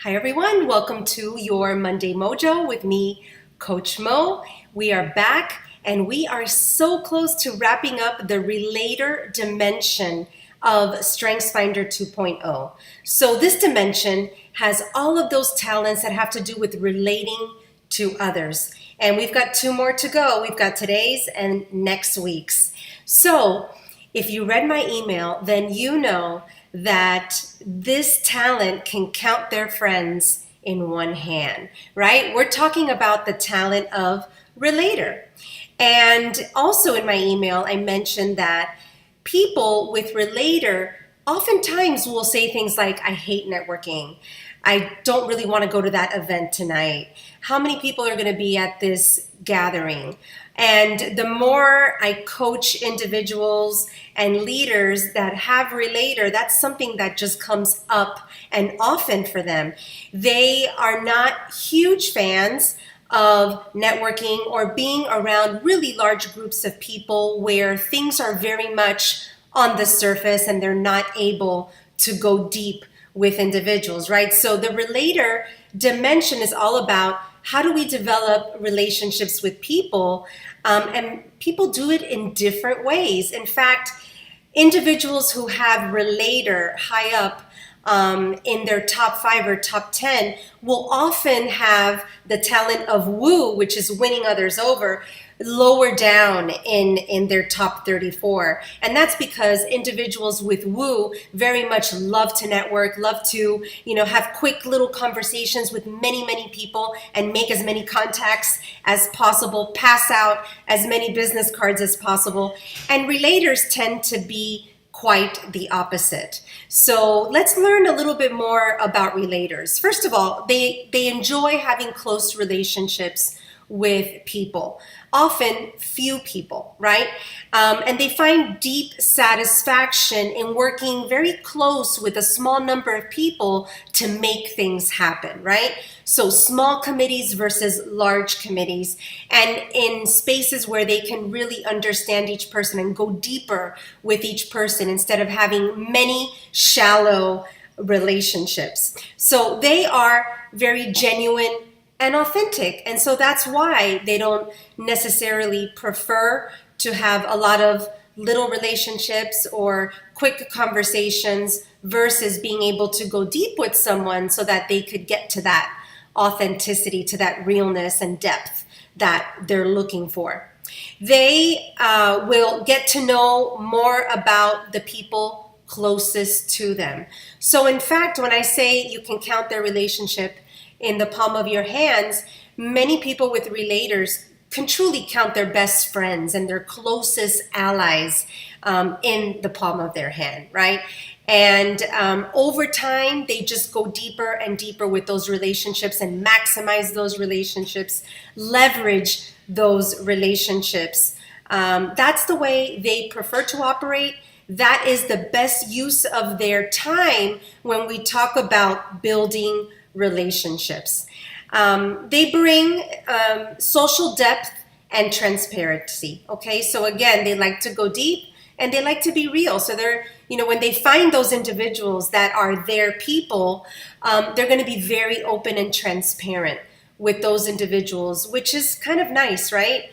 Hi everyone, welcome to your Monday Mojo with me, Coach Mo. We are back and we are so close to wrapping up the Relator Dimension of StrengthsFinder 2.0. So this dimension has all of those talents that have to do with relating to others. And we've got two more to go. We've got today's and next week's. So if you read my email, then you know that this talent can count their friends in one hand, right? We're talking about the talent of relator. And also in my email, I mentioned that people with relator oftentimes will say things like, I hate networking. I don't really want to go to that event tonight. How many people are going to be at this gathering? And the more I coach individuals and leaders that have relator, that's something that just comes up and often for them. They are not huge fans of networking or being around really large groups of people where things are very much on the surface and they're not able to go deep with individuals, right? So the relator dimension is all about how do we develop relationships with people, and people do it in different ways. In fact, individuals who have relator high up in their top 5 or top 10 will often have the talent of woo, which is winning others over, lower down in their top 34. And that's because individuals with woo very much love to network, love to, have quick little conversations with many, many people and make as many contacts as possible, pass out as many business cards as possible. And relators tend to be quite the opposite. So let's learn a little bit more about relators. First of all, they enjoy having close relationships with people, often few people, right? And they find deep satisfaction in working very close with a small number of people to make things happen, right? So small committees versus large committees, and in spaces where they can really understand each person and go deeper with each person instead of having many shallow relationships. So they are very genuine and authentic. And so that's why they don't necessarily prefer to have a lot of little relationships or quick conversations versus being able to go deep with someone so that they could get to that authenticity, to that realness and depth that they're looking for. They will get to know more about the people closest to them. So in fact, when I say you can count their relationship in the palm of your hands, many people with relators can truly count their best friends and their closest allies in the palm of their hand, right? And over time, they just go deeper and deeper with those relationships and maximize those relationships, leverage those relationships. That's the way they prefer to operate. That is the best use of their time when we talk about building relationships. They bring social depth and transparency. Okay, so again, they like to go deep and they like to be real. So they're, when they find those individuals that are their people, they're going to be very open and transparent with those individuals, which is kind of nice, right?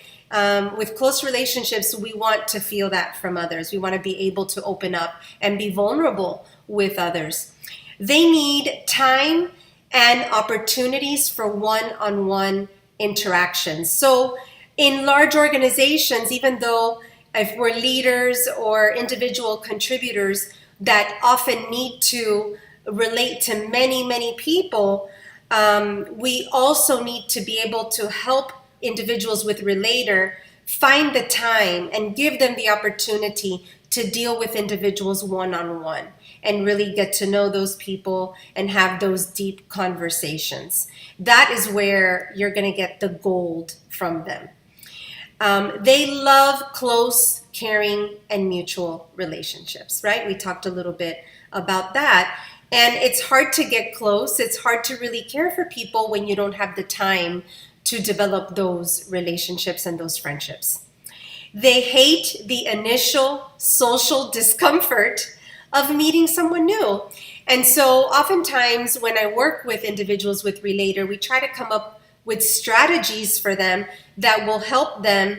With close relationships, we want to feel that from others. We want to be able to open up and be vulnerable with others. They need time and opportunities for one-on-one interactions. So in large organizations, even though if we're leaders or individual contributors that often need to relate to many, many people, we also need to be able to help individuals with relator find the time and give them the opportunity to deal with individuals one-on-one and really get to know those people and have those deep conversations. That is where you're going to get the gold from them. They love close, caring, and mutual relationships, right? We talked a little bit about that. And it's hard to get close. It's hard to really care for people when you don't have the time to develop those relationships and those friendships. They hate the initial social discomfort of meeting someone new. And so oftentimes when I work with individuals with Relator, we try to come up with strategies for them that will help them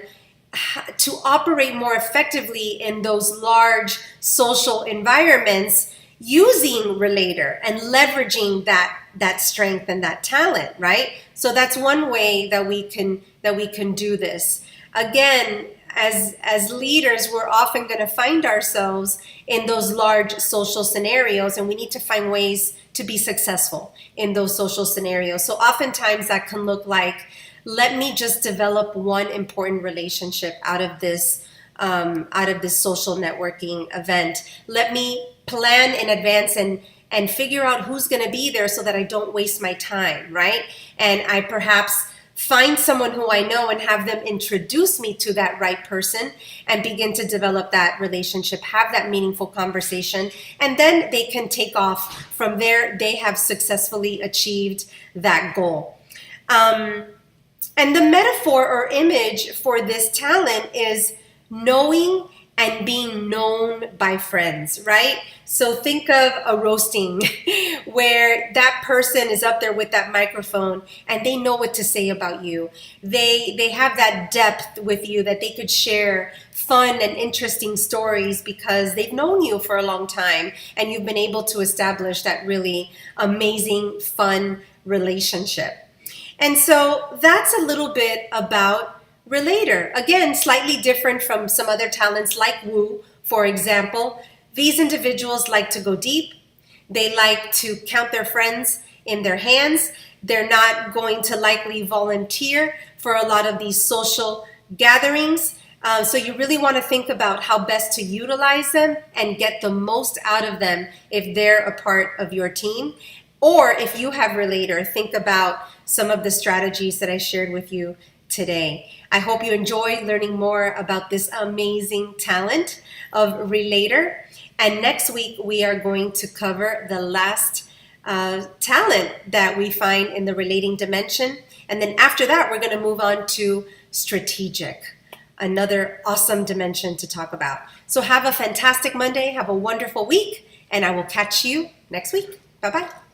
to operate more effectively in those large social environments using Relator and leveraging that strength and that talent, right? So that's one way that we can do this. Again, as leaders, we're often going to find ourselves in those large social scenarios, and we need to find ways to be successful in those social scenarios. So oftentimes that can look like, let me just develop one important relationship out of this social networking event. Let me plan in advance and figure out who's going to be there so that I don't waste my time, right? And I perhaps find someone who I know and have them introduce me to that right person and begin to develop that relationship, have that meaningful conversation, and then they can take off from there. They have successfully achieved that goal. And the metaphor or image for this talent is knowing and being known by friends, right? So think of a roasting where that person is up there with that microphone and they know what to say about you. They have that depth with you that they could share fun and interesting stories because they've known you for a long time and you've been able to establish that really amazing, fun relationship. And so that's a little bit about Relator. Again, slightly different from some other talents like Woo, for example. These individuals like to go deep. They like to count their friends in their hands. They're not going to likely volunteer for a lot of these social gatherings. So you really want to think about how best to utilize them and get the most out of them if they're a part of your team. Or if you have Relator, think about some of the strategies that I shared with you today. I hope you enjoyed learning more about this amazing talent of Relator. And next week, we are going to cover the last talent that we find in the relating dimension. And then after that, we're going to move on to strategic, another awesome dimension to talk about. So have a fantastic Monday. Have a wonderful week. And I will catch you next week. Bye-bye.